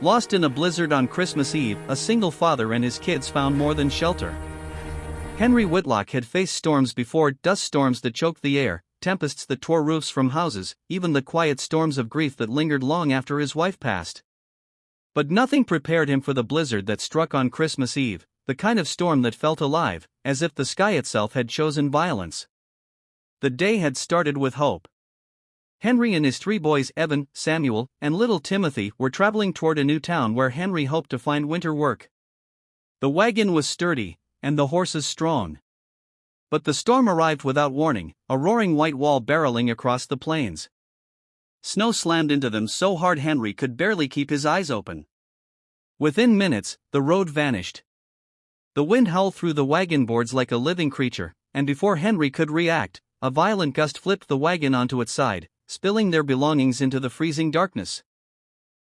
Lost in a blizzard on Christmas Eve, a single father and his kids found more than shelter. Henry Whitlock had faced storms before, dust storms that choked the air, tempests that tore roofs from houses, even the quiet storms of grief that lingered long after his wife passed. But nothing prepared him for the blizzard that struck on Christmas Eve, the kind of storm that felt alive, as if the sky itself had chosen violence. The day had started with hope. Henry and his 3 boys, Evan, Samuel, and little Timothy, were traveling toward a new town where Henry hoped to find winter work. The wagon was sturdy, and the horses strong. But the storm arrived without warning, a roaring white wall barreling across the plains. Snow slammed into them so hard Henry could barely keep his eyes open. Within minutes, the road vanished. The wind howled through the wagon boards like a living creature, and before Henry could react, a violent gust flipped the wagon onto its side, spilling their belongings into the freezing darkness.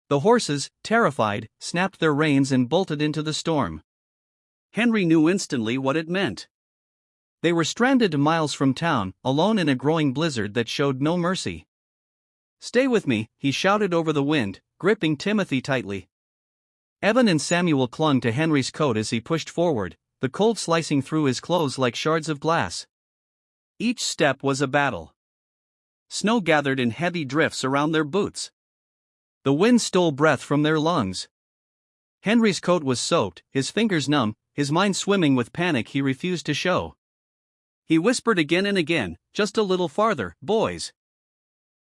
The horses, terrified, snapped their reins and bolted into the storm. Henry knew instantly what it meant. They were stranded miles from town, alone in a growing blizzard that showed no mercy. "Stay with me," he shouted over the wind, gripping Timothy tightly. Evan and Samuel clung to Henry's coat as he pushed forward, the cold slicing through his clothes like shards of glass. Each step was a battle. Snow gathered in heavy drifts around their boots. The wind stole breath from their lungs. Henry's coat was soaked, his fingers numb, his mind swimming with panic he refused to show. He whispered again and again, "Just a little farther, boys."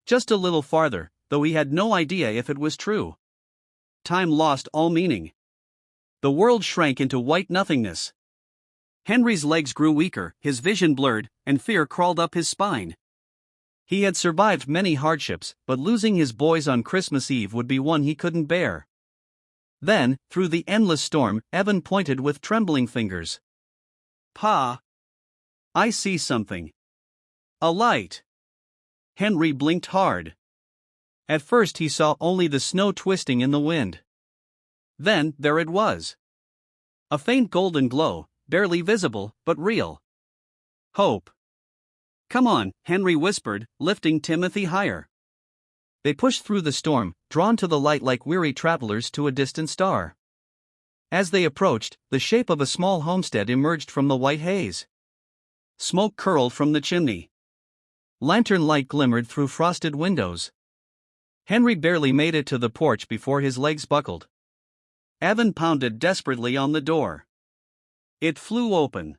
Just a little farther, though he had no idea if it was true. Time lost all meaning. The world shrank into white nothingness. Henry's legs grew weaker, his vision blurred, and fear crawled up his spine. He had survived many hardships, but losing his boys on Christmas Eve would be one he couldn't bear. Then, through the endless storm, Evan pointed with trembling fingers. "Pa! I see something. A light." Henry blinked hard. At first he saw only the snow twisting in the wind. Then, there it was. A faint golden glow, barely visible, but real. Hope. "Come on," Henry whispered, lifting Timothy higher. They pushed through the storm, drawn to the light like weary travelers to a distant star. As they approached, the shape of a small homestead emerged from the white haze. Smoke curled from the chimney. Lantern light glimmered through frosted windows. Henry barely made it to the porch before his legs buckled. Evan pounded desperately on the door. It flew open.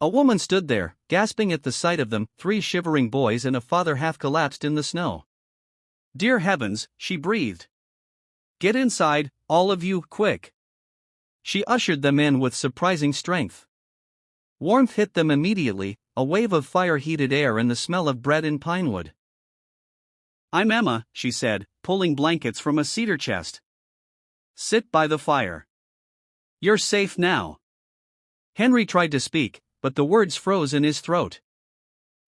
A woman stood there, gasping at the sight of them, 3 shivering boys and a father half collapsed in the snow. "Dear heavens," she breathed. "Get inside, all of you, quick." She ushered them in with surprising strength. Warmth hit them immediately, a wave of fire-heated air and the smell of bread and pinewood. "I'm Emma," she said, pulling blankets from a cedar chest. "Sit by the fire. You're safe now." Henry tried to speak, but the words froze in his throat.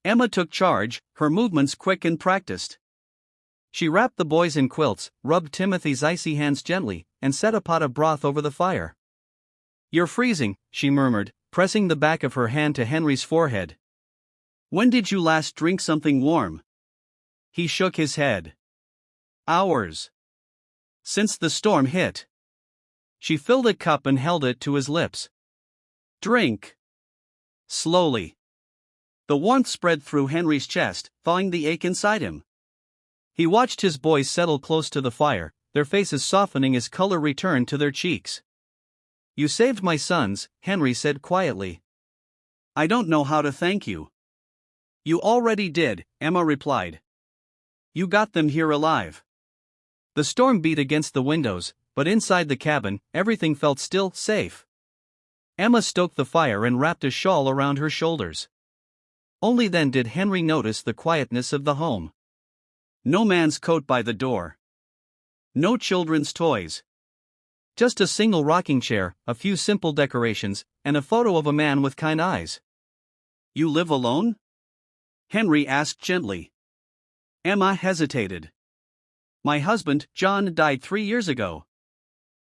Emma took charge, her movements quick and practiced. She wrapped the boys in quilts, rubbed Timothy's icy hands gently, and set a pot of broth over the fire. "You're freezing," she murmured, pressing the back of her hand to Henry's forehead. "When did you last drink something warm?" He shook his head. "Hours. Since the storm hit." She filled a cup and held it to his lips. "Drink." Slowly. The warmth spread through Henry's chest, thawing the ache inside him. He watched his boys settle close to the fire, their faces softening as color returned to their cheeks. "You saved my sons," Henry said quietly. "I don't know how to thank you." "You already did," Emma replied. "You got them here alive." The storm beat against the windows, but inside the cabin, everything felt still, safe. Emma stoked the fire and wrapped a shawl around her shoulders. Only then did Henry notice the quietness of the home. No man's coat by the door. No children's toys. Just a single rocking chair, a few simple decorations, and a photo of a man with kind eyes. "You live alone?" Henry asked gently. Emma hesitated. "My husband, John, died 3 years ago.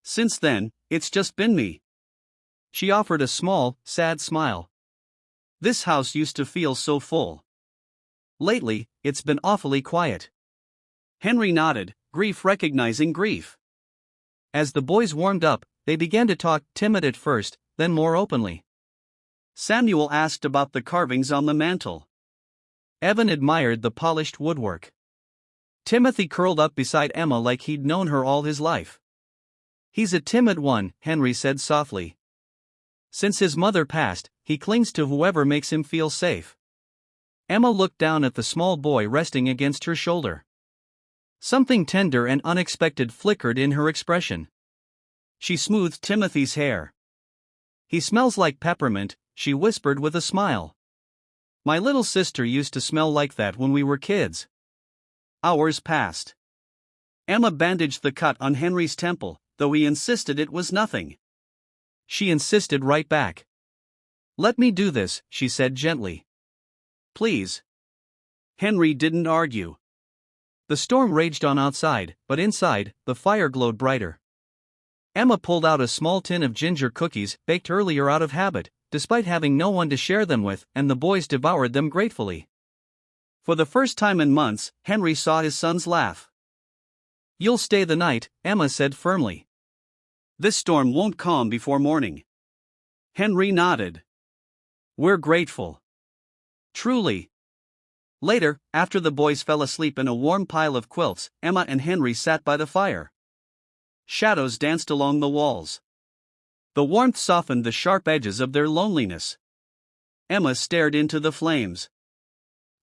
Since then, it's just been me." She offered a small, sad smile. "This house used to feel so full. Lately, it's been awfully quiet." Henry nodded, grief recognizing grief. As the boys warmed up, they began to talk, timid at first, then more openly. Samuel asked about the carvings on the mantel. Evan admired the polished woodwork. Timothy curled up beside Emma like he'd known her all his life. "He's a timid one," Henry said softly. "Since his mother passed, he clings to whoever makes him feel safe." Emma looked down at the small boy resting against her shoulder. Something tender and unexpected flickered in her expression. She smoothed Timothy's hair. "He smells like peppermint," she whispered with a smile. "My little sister used to smell like that when we were kids." Hours passed. Emma bandaged the cut on Henry's temple, though he insisted it was nothing. She insisted right back. "Let me do this," she said gently. "Please." Henry didn't argue. The storm raged on outside, but inside, the fire glowed brighter. Emma pulled out a small tin of ginger cookies, baked earlier out of habit, despite having no one to share them with, and the boys devoured them gratefully. For the first time in months, Henry saw his sons laugh. "You'll stay the night," Emma said firmly. "This storm won't calm before morning." Henry nodded. "We're grateful." "Truly." Later, after the boys fell asleep in a warm pile of quilts, Emma and Henry sat by the fire. Shadows danced along the walls. The warmth softened the sharp edges of their loneliness. Emma stared into the flames.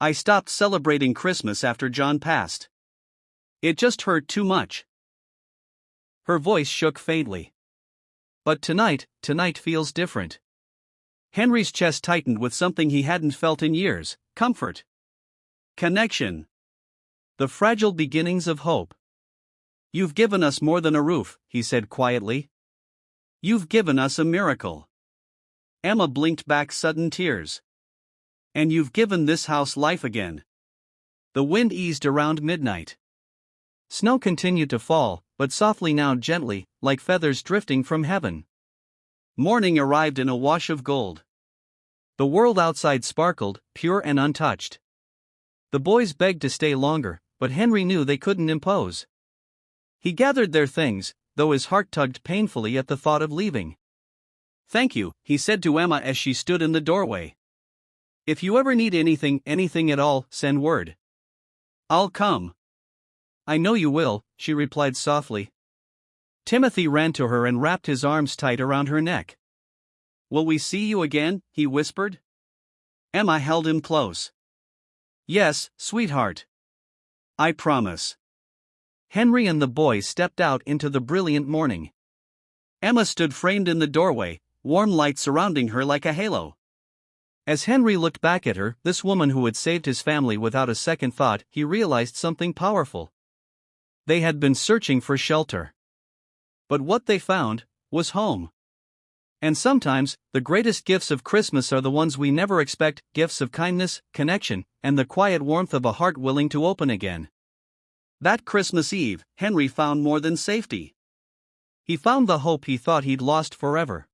"I stopped celebrating Christmas after John passed. It just hurt too much." Her voice shook faintly. "But tonight feels different." Henry's chest tightened with something he hadn't felt in years: comfort. Connection. The fragile beginnings of hope. "You've given us more than a roof," he said quietly. "You've given us a miracle." Emma blinked back sudden tears. "And you've given this house life again." The wind eased around midnight. Snow continued to fall, but softly now, gently, like feathers drifting from heaven. Morning arrived in a wash of gold. The world outside sparkled, pure and untouched. The boys begged to stay longer, but Henry knew they couldn't impose. He gathered their things, though his heart tugged painfully at the thought of leaving. "Thank you," he said to Emma as she stood in the doorway. "If you ever need anything at all, send word. I'll come." "I know you will," she replied softly. Timothy ran to her and wrapped his arms tight around her neck. "Will we see you again?" he whispered. Emma held him close. "Yes, sweetheart. I promise." Henry and the boys stepped out into the brilliant morning. Emma stood framed in the doorway, warm light surrounding her like a halo. As Henry looked back at her, this woman who had saved his family without a second thought, he realized something powerful. They had been searching for shelter. But what they found was home. And sometimes, the greatest gifts of Christmas are the ones we never expect: gifts of kindness, connection, and the quiet warmth of a heart willing to open again. That Christmas Eve, Henry found more than safety. He found the hope he thought he'd lost forever.